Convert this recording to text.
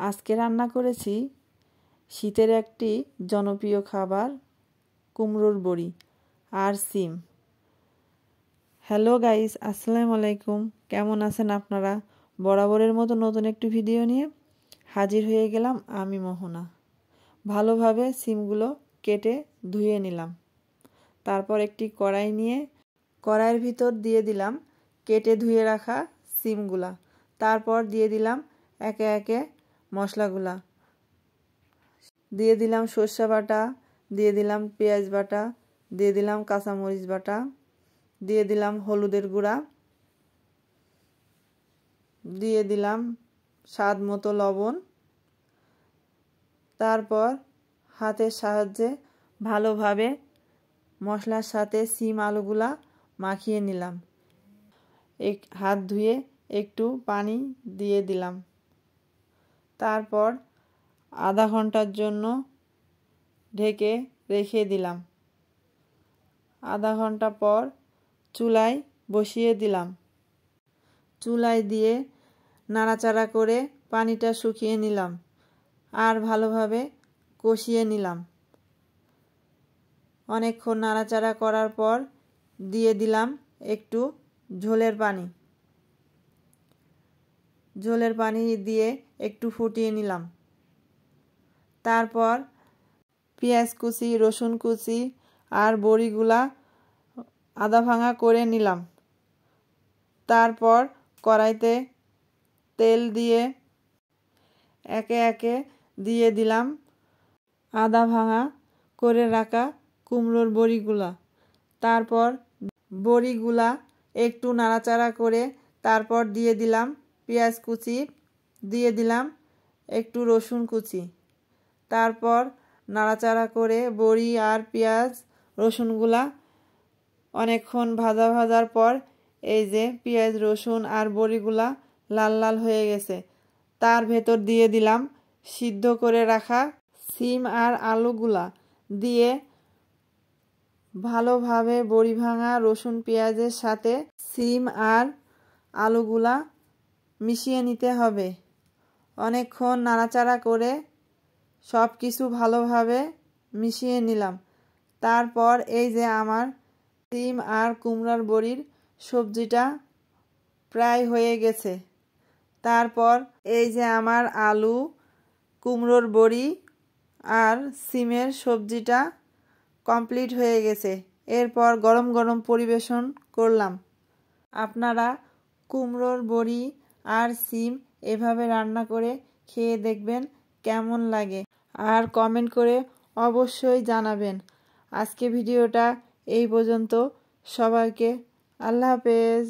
আজকে রান্না করেছি শীতের একটি জনপ্রিয় খাবার কুমড়োর বড়ি আর সিম। হ্যালো গাইস, আসসালামু আলাইকুম। কেমন আছেন আপনারা? বরাবরের মতো নতুন একটি ভিডিও নিয়ে হাজির হয়ে গেলাম আমি মোহনা। ভালোভাবে সিমগুলো কেটে ধুয়ে নিলাম। তারপর একটি কড়াই নিয়ে কড়াইয়ের ভিতর দিয়ে দিলাম কেটে ধুয়ে রাখা সিমগুলা। তারপর দিয়ে দিলাম একে একে মশলাগুলা। দিয়ে দিলাম সরষে বাটা, দিয়ে দিলাম পেঁয়াজ বাটা, দিয়ে দিলাম কাঁচামরিচ বাটা, দিয়ে দিলাম হলুদের গুঁড়া, দিয়ে দিলাম স্বাদ মতো লবণ। তারপর হাতের সাহায্যে ভালোভাবে মশলার সাথে সিম আলুগুলা মাখিয়ে নিলাম। হাত ধুয়ে একটু পানি দিয়ে দিলাম। তারপর আধা ঘন্টার জন্য ঢেকে রেখে দিলাম। আধা ঘন্টা পর চুলায় বসিয়ে দিলাম। চুলায় দিয়ে নাড়াচাড়া করে পানিটা শুকিয়ে নিলাম আর ভালোভাবে কষিয়ে নিলাম। অনেকক্ষণ নাড়াচাড়া করার পর দিয়ে দিলাম একটু ঝোলের পানি। ঝোলের পানি দিয়ে একটু ফুটিয়ে নিলাম। তারপর পেঁয়াজ কুচি, রসুন কুচি আর বড়িগুলা আধা ভাঙা করে নিলাম। তারপর কড়াইতে তেল দিয়ে একে একে দিয়ে দিলাম আধা ভাঙা করে রাখা কুমড়োর বড়িগুলা। তারপর বড়িগুলা একটু নাড়াচাড়া করে তারপর দিয়ে দিলাম পেঁয়াজ কুচি, দিয়ে দিলাম একটু রসুন কুচি। তারপর নাড়াচাড়া করে বড়ি আর পেঁয়াজ রসুনগুলা অনেকক্ষণ ভাজার পর এই যে পেঁয়াজ রসুন আর বড়িগুলা লাল লাল হয়ে গেছে। তার ভেতর দিয়ে দিলাম সিদ্ধ করে রাখা সিম আর আলুগুলা দিয়ে ভালোভাবে বড়ি ভাঙা রসুন পেঁয়াজের সাথে সিম আর আলুগুলা মিশিয়ে নিতে হবে। অনেকক্ষণ নাড়াচাড়া করে সব কিছু ভালোভাবে মিশিয়ে নিলাম। তারপর এই যে আমার সিম আর কুমড়ার বড়ির সবজিটা প্রায় হয়ে গেছে। তারপর এই যে আমার আলু, কুমড়োর বড়ি আর সিমের সবজিটা কমপ্লিট হয়ে গেছে। এরপর গরম গরম পরিবেশন করলাম। আপনারা কুমড়োর বড়ি আর সিম এভাবে রান্না করে খেয়ে দেখবেন কেমন লাগে, আর কমেন্ট করে অবশ্যই জানাবেন। আজকে ভিডিওটা এই পর্যন্ত। সবাইকে আল্লাহ হাফেজ।